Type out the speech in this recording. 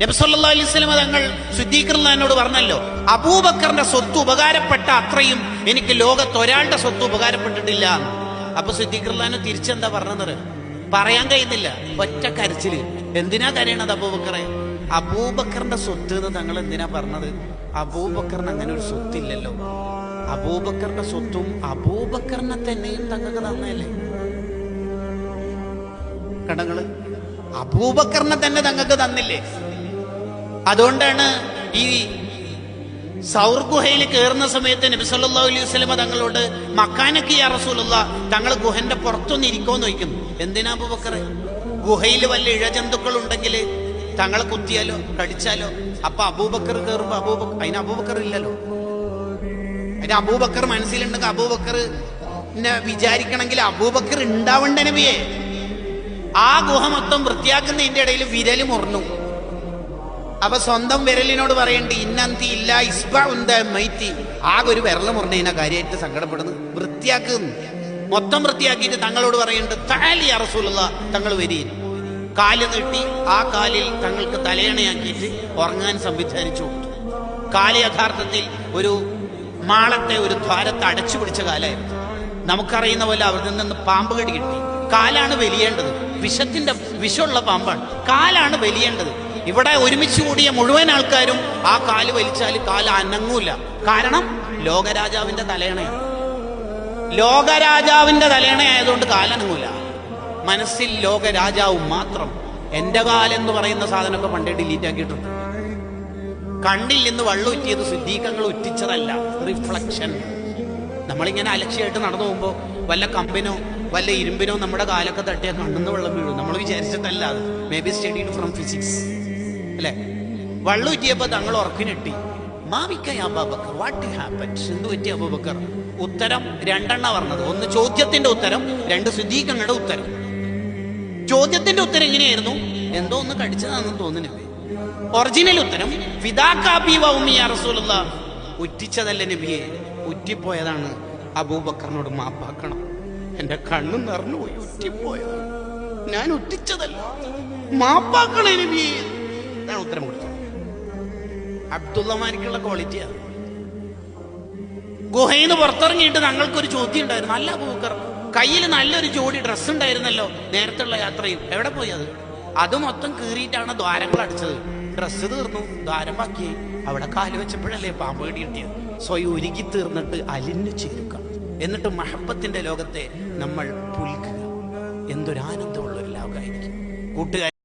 നബി സല്ലല്ലാഹു അലൈഹി വസല്ലം തങ്ങൾ സിദ്ദീഖ് റളിയല്ലാഹുവിനോട് പറഞ്ഞല്ലോ, അബൂബക്കറിന്റെ സ്വത്ത് ഉപകാരപ്പെട്ട അത്രയും എനിക്ക് ലോകത്ത് ഒരാളുടെ സ്വത്ത് ഉപകാരപ്പെട്ടിട്ടില്ല. അപ്പൊ സിദ്ദീഖ് റളിയല്ലാഹു തിരിച്ചെന്താ പറഞ്ഞത് പറയാൻ കഴിയുന്നില്ല, ഒറ്റ കരച്ചില്. എന്തിനാ കരയണത് അബൂബക്കറെ? അബൂബക്കറിന്റെ സ്വത്ത് എന്ന് തങ്ങൾ എന്തിനാ പറഞ്ഞത്? അബൂബക്കറിന് അങ്ങനെ ഒരു സ്വത്തില്ലല്ലോ. അബൂബക്കറിന്റെ സ്വത്തും അബൂബക്കറിനെ തന്നെയും തങ്ങൾക്ക് തന്നല്ലേ. കടങ്ങള് അബൂബക്കറിനെ തന്നെ തങ്ങൾക്ക് തന്നില്ലേ. അതുകൊണ്ടാണ് ഈ സൗർ ഗുഹയിൽ കയറുന്ന സമയത്ത് നബി സല്ലല്ലാഹു അലൈഹി വസല്ലം തങ്ങളോട് മക്കാനക്ക് യാ റസൂലുള്ളാഹ്, തങ്ങൾ ഗുഹന്റെ പുറത്തൊന്ന് ഇരിക്കോന്ന് ചോദിക്കുന്നു. എന്തിനാ അബൂബക്കറെ? ഗുഹയിൽ വല്ല ഇഴജന്തുക്കൾ ഉണ്ടെങ്കിൽ തങ്ങളെ കുത്തിയാലോ കടിച്ചാലോ? അപ്പൊ അബൂബക്കർ കയറുമ്പോ അതിന് അബൂബക്കർ ഇല്ലല്ലോ. അതിന് അബൂബക്കർ മനസ്സിലുണ്ടെങ്കിൽ അബൂബക്കർ വിചാരിക്കണമെങ്കിൽ അബൂബക്കർ ഉണ്ടാവണ്ട നബിയെ. ആ ഗുഹ മൊത്തം വൃത്തിയാക്കുന്നതിന്റെ ഇടയിൽ വിരല് മുറിഞ്ഞു. അപ്പൊ സ്വന്തം വിരലിനോട് പറയണ്ട്, ഇന്നന്തി ഇല്ല ഇസ്ബി, ആകെ ഒരു വിരല് മുറിഞ്ഞതിനാ കാര്യമായിട്ട് സങ്കടപ്പെടുന്നു. വൃത്തിയാക്കുന്നു, മൊത്തം വൃത്തിയാക്കിയിട്ട് തങ്ങളോട് പറയുന്നുണ്ട്, തആലി യാ റസൂലുള്ളാഹ്, തങ്ങൾ വരീൻ. കാല് നീട്ടി ആ കാലിൽ തങ്ങൾക്ക് തലയണയാക്കിയിട്ട് ഉറങ്ങാൻ സംവിധാനിച്ചു കൊടുത്തു. കാല് യഥാർത്ഥത്തിൽ ഒരു മാളത്തെ ഒരു ദ്വാരത്തെ അടച്ചു പിടിച്ച കാലായിരുന്നു. നമുക്കറിയുന്ന പോലെ അവിടെ നിന്ന് പാമ്പ് കടി കിട്ടി. കാലാണ് വലിയേണ്ടത്, വിഷമുള്ള പാമ്പാണ്. കാലാണ് വലിയേണ്ടത്. ഇവിടെ ഒരുമിച്ച് കൂടിയ മുഴുവൻ ആൾക്കാരും ആ കാല് വലിച്ചാൽ കാല് അനങ്ങൂല. കാരണം ലോകരാജാവിന്റെ തലയണയാണ്. ലോകരാജാവിന്റെ തലയണയായതുകൊണ്ട് കാലനങ്ങൂല. മനസ്സിൽ ലോകരാജാവും മാത്രം. എന്റെ കാലെന്ന് പറയുന്ന സാധനമൊക്കെ പണ്ടേ ഡിലീറ്റ് ആക്കിയിട്ടുണ്ട്. കണ്ണിൽ നിന്ന് വെള്ളം ഉറ്റിയത് സിദ്ദീഖങ്ങൾ ഉറ്റിച്ചതല്ല, റിഫ്ലക്ഷൻ. നമ്മളിങ്ങനെ അലക്ഷ്യമായിട്ട് നടന്നു പോകുമ്പോൾ വല്ല കമ്പിനോ വല്ല ഇരുമ്പിനോ നമ്മുടെ കാലൊക്കെ തട്ടിയാൽ കണ്ണെന്ന് വെള്ളം വീഴും. നമ്മൾ വിചാരിച്ചിട്ടല്ല, അത് may be studied from physics അല്ലെ. വെള്ളം ഉറ്റിയപ്പോ തങ്ങൾ ഉറക്കിനെട്ടി. അബൂബക്കർ വാട്ട് ഹാപ്പൻഡ്, എന്ത് പറ്റി അബൂബക്കർ? ഉത്തരം രണ്ടെണ്ണ പറഞ്ഞത്. ഒന്ന് ചോദ്യത്തിന്റെ ഉത്തരം, രണ്ട് സിദ്ദീഖങ്ങളുടെ ഉത്തരം. ചോദ്യത്തിന്റെ ഉത്തരം എങ്ങനെയായിരുന്നു? എന്തോ ഒന്ന് കടിച്ചതാണെന്ന് തോന്നുന്നില്ലേ. ഒറിജിനൽ ഉത്തരം ഫിദാകാബി വ ഉമ്മി യാ റസൂലുള്ളാഹ്, ഉറ്റിച്ചതല്ല നബിയെ, ഉറ്റിപ്പോയതാണ്. അബൂബക്കറിനോട് മാപ്പാക്കണം, എന്റെ കണ്ണു നിറഞ്ഞുപോയി, ഉറ്റിപ്പോയതാണ്, ഞാൻ ഉറ്റിച്ചതല്ല, മാപ്പാക്കണേ നബിയെ. ഇതാണ് ഉത്തരം കൊടുത്തത്. അബ്ദുള്ളമാർക്കുള്ള ക്വാളിറ്റിയാണ്. ഗുഹയിന്ന് പുറത്തിറങ്ങിയിട്ട് ഞങ്ങൾക്കൊരു ചോദ്യം ഉണ്ടായിരുന്നു. അല്ല അബൂബക്കർ, കയ്യിൽ നല്ലൊരു ജോഡി ഡ്രസ്സ് ഉണ്ടായിരുന്നല്ലോ നേരത്തുള്ള യാത്രയിൽ, എവിടെ പോയി അത്? അത് മൊത്തം കീറിയിട്ടാണ് ദ്വാരങ്ങൾ അടിച്ചത്. ഡ്രസ്സ് തീർന്നു, ദ്വാരം ബാക്കിയായി. അവിടെ കാല് വെച്ചപ്പോഴല്ലേ പാമ്പ് കടി കിട്ടിയത്. സ്വയം ഒരുക്കി തീർന്നിട്ട് അലിഞ്ഞു ചേരുക, എന്നിട്ട് മഹബത്തിന്റെ ലോകത്തെ നമ്മൾ പുൽകുക. എന്തൊരാനന്ദമുള്ള ഒരു ലോകമായിരിക്കും കൂട്ടുകാരെ.